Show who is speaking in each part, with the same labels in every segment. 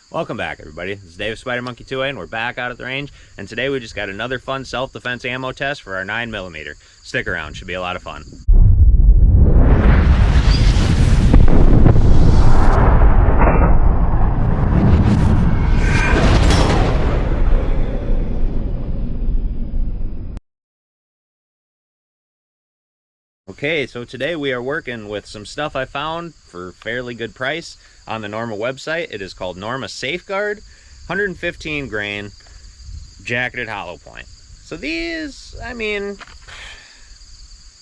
Speaker 1: Welcome back, everybody. This is Dave Spider Monkey 2A, and we're back out at the range. And today we just got another fun self-defense ammo test for our 9mm. Stick around, should be a lot of fun. Okay, so today we are working with some stuff I found for fairly good price on the Norma website. It is called Norma Safeguard, 115 grain jacketed hollow point. So these, I mean,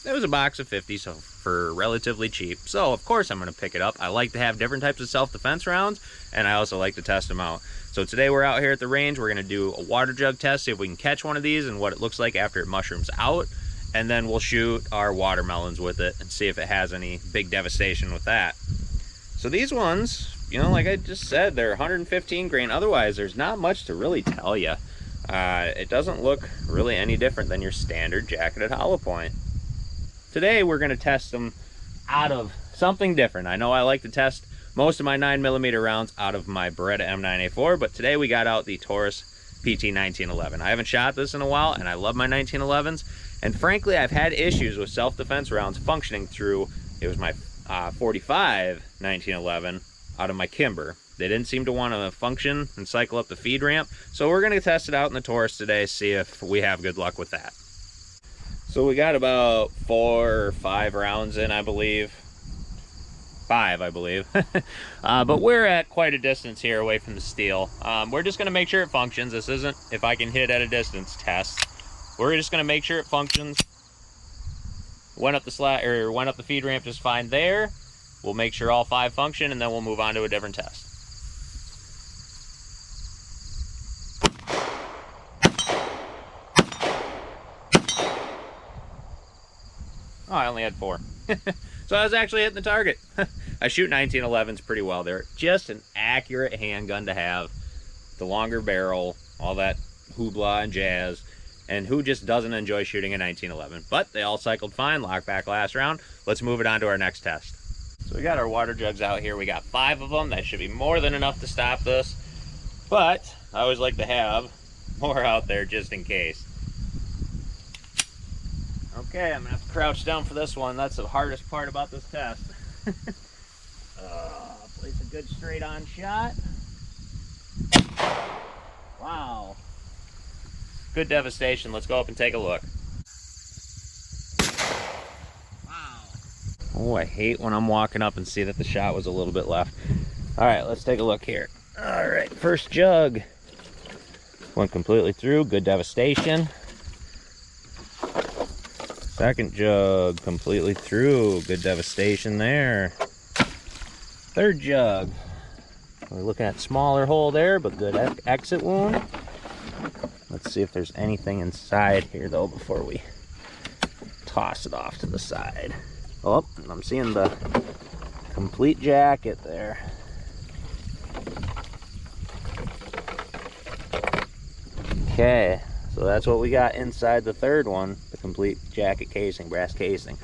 Speaker 1: it was a box of 50, so for relatively cheap. So of course I'm going to pick it up. I like to have different types of self-defense rounds, and I also like to test them out. So today we're out here at the range. We're going to do a water jug test, see if we can catch one of these and what it looks like after it mushrooms out. And then we'll shoot our watermelons with it and see if it has any big devastation with that. So these ones, you know, like I just said, they're 115 grain. Otherwise, there's not much to really tell you. It doesn't look really any different than your standard jacketed hollow point. Today, we're going to test them out of something different. I know I like to test most of my 9mm rounds out of my Beretta M9A4, but today we got out the Taurus PT 1911. I haven't shot this in a while, and I love my 1911s. And frankly, I've had issues with self-defense rounds functioning through, it was my 45 1911 out of my Kimber. They didn't seem to want to function and cycle up the feed ramp. So we're going to test it out in the Taurus today, see if we have good luck with that. So we got about 4 or 5 rounds in, I believe. 5, I believe. But we're at quite a distance here away from the steel. We're just going to make sure it functions. This isn't if I can hit at a distance test. We're just going to make sure it functions. Went up the feed ramp just fine there. We'll make sure all 5 function, and then we'll move on to a different test. Oh, I only had 4. So I was actually hitting the target. I shoot 1911s pretty well. They're just an accurate handgun to have. The longer barrel, all that hoopla and jazz. And who just doesn't enjoy shooting a 1911? But they all cycled fine, locked back last round. Let's move it on to our next test. So we got our water jugs out here. We got 5 of them. That should be more than enough to stop this. But I always like to have more out there just in case. Okay, I'm gonna have to crouch down for this one. That's the hardest part about this test. Place a good straight on shot. Wow. Good devastation. Let's go up and take a look. Wow. Oh, I hate when I'm walking up and see that the shot was a little bit left. All right, let's take a look here. All right, first jug. Went completely through. Good devastation. Second jug, completely through. Good devastation there. Third jug. We're looking at smaller hole there, but good exit wound. Let's see if there's anything inside here, though, before we toss it off to the side. Oh, I'm seeing the complete jacket there. Okay, so that's what we got inside the third one, the complete jacket casing, brass casing.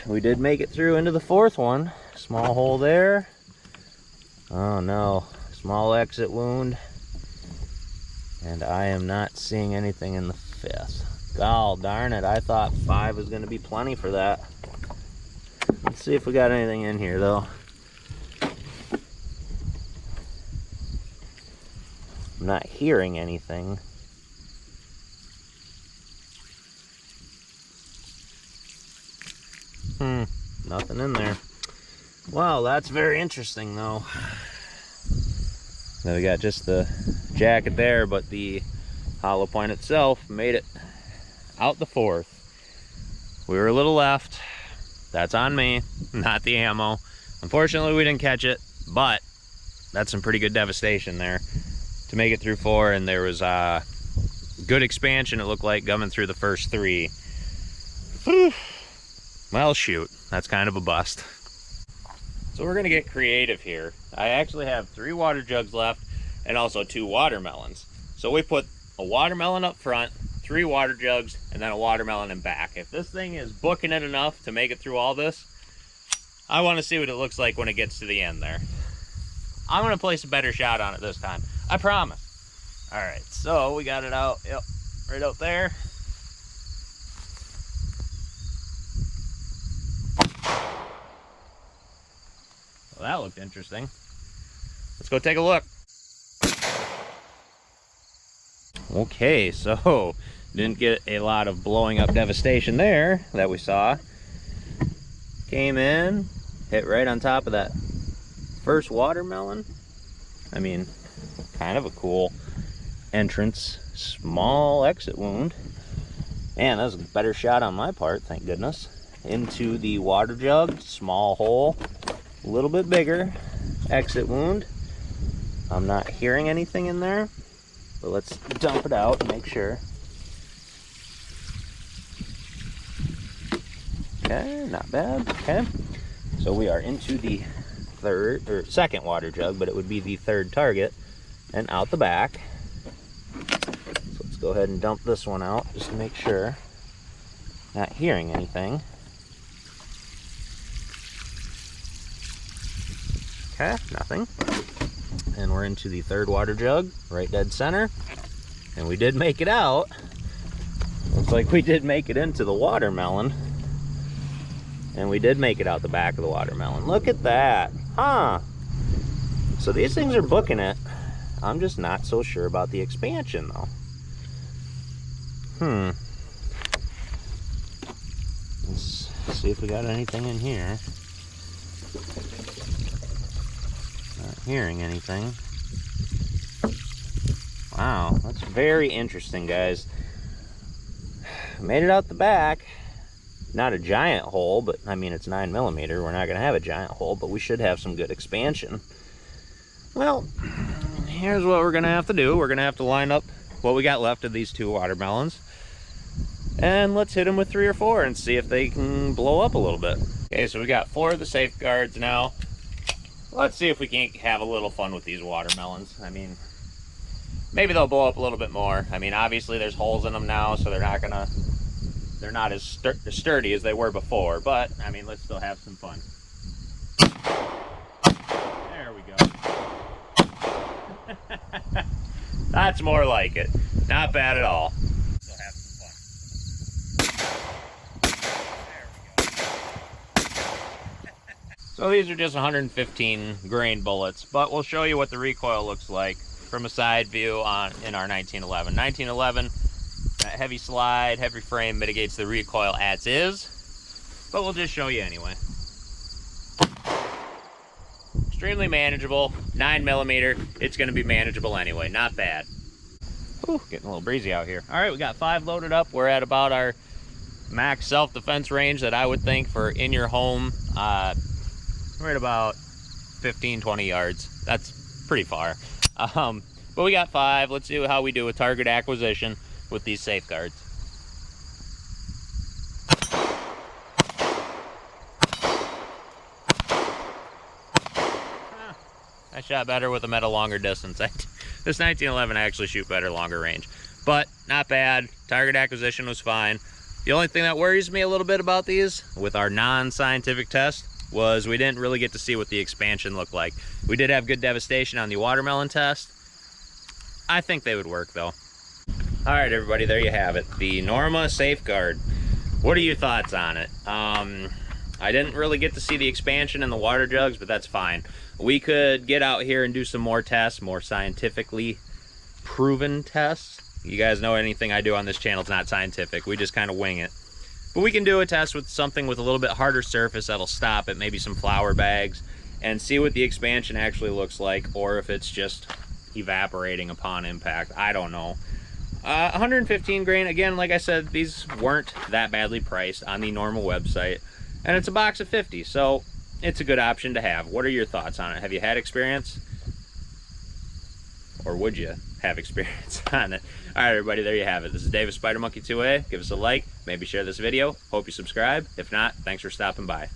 Speaker 1: We did make it through into the fourth one. Small hole there. Oh no, small exit wound. And I am not seeing anything in the fifth. God darn it, I thought 5 was going to be plenty for that. Let's see if we got anything in here, though. I'm not hearing anything. Nothing in there. Wow, that's very interesting, though. Now we got just the jacket there, but the hollow point itself made it out the fourth. We were a little left. That's on me, not the ammo. Unfortunately, we didn't catch it, but that's some pretty good devastation there to make it through 4, and there was good expansion, it looked like, coming through the first 3. Whew. Well, shoot, that's kind of a bust. So we're gonna get creative here. I actually have 3 water jugs left and also 2 watermelons. So we put a watermelon up front, 3 water jugs, and then a watermelon in back. If this thing is booking it enough to make it through all this, I want to see what it looks like when it gets to the end there. I'm gonna place a better shot on it this time. I promise. All right, so we got it out. Yep, right out there. Well, that looked interesting. Let's go take a look. Okay, so didn't get a lot of blowing up devastation there that we saw. Came in, hit right on top of that first watermelon. I mean, kind of a cool entrance, small exit wound. Man, that was a better shot on my part, thank goodness. Into the water jug, small hole, a little bit bigger exit wound. I'm not hearing anything in there, but let's dump it out and make sure. Okay, not bad. Okay, so we are into the second water jug, but it would be the third target, and out the back. So let's go ahead and dump this one out just to make sure. Not hearing anything. Okay, nothing. And we're into the third water jug, right dead center. And we did make it out. Looks like we did make it into the watermelon. And we did make it out the back of the watermelon. Look at that. Huh. So these things are booking it. I'm just not so sure about the expansion though. Let's see if we got anything in here. Not hearing anything. Wow, that's very interesting, guys. Made it out the back. Not a giant hole, but I mean, it's 9mm. We're not going to have a giant hole, but we should have some good expansion. Well, here's what we're going to have to do. We're going to have to line up what we got left of these two watermelons. And let's hit them with 3 or 4 and see if they can blow up a little bit. Okay, so we got 4 of the Safeguards now. Let's see if we can't have a little fun with these watermelons. I mean, maybe they'll blow up a little bit more. I mean, obviously there's holes in them now, so they're not as sturdy as they were before, but I mean, let's still have some fun. There we go. That's more like it. Not bad at all. Still have some fun. There we go. So these are just 115 grain bullets, but we'll show you what the recoil looks like from a side view in our 1911. 1911. Heavy slide, heavy frame mitigates the recoil as is, but we'll just show you anyway. Extremely manageable, 9mm. It's going to be manageable anyway, not bad. Ooh, getting a little breezy out here. All right, we got 5 loaded up. We're at about our max self-defense range that I would think for in your home. We're at about 15-20 yards. That's pretty far. But we got 5. Let's see how we do with target acquisition with these Safeguards. I shot better with them at a longer distance. This 1911 I actually shoot better longer range, but not bad. Target acquisition was fine. The only thing that worries me a little bit about these with our non-scientific test was we didn't really get to see what the expansion looked like. We did have good devastation on the watermelon test. I think they would work though. All right, everybody, there you have it. The Norma Safeguard. What are your thoughts on it? I didn't really get to see the expansion in the water jugs, but that's fine. We could get out here and do some more tests, more scientifically proven tests. You guys know anything I do on this channel is not scientific. We just kind of wing it. But we can do a test with something with a little bit harder surface that'll stop it, maybe some flour bags, and see what the expansion actually looks like, or if it's just evaporating upon impact. I don't know. 115 grain, again, like I said, these weren't that badly priced on the Norma website, and it's a box of 50, so it's a good option to have. What are your thoughts on it? Have you had experience? Or would you have experience on it? All right, everybody, there you have it. This is Dave of Spider Monkey 2A. Give us a like, maybe share this video. Hope you subscribe. If not, thanks for stopping by.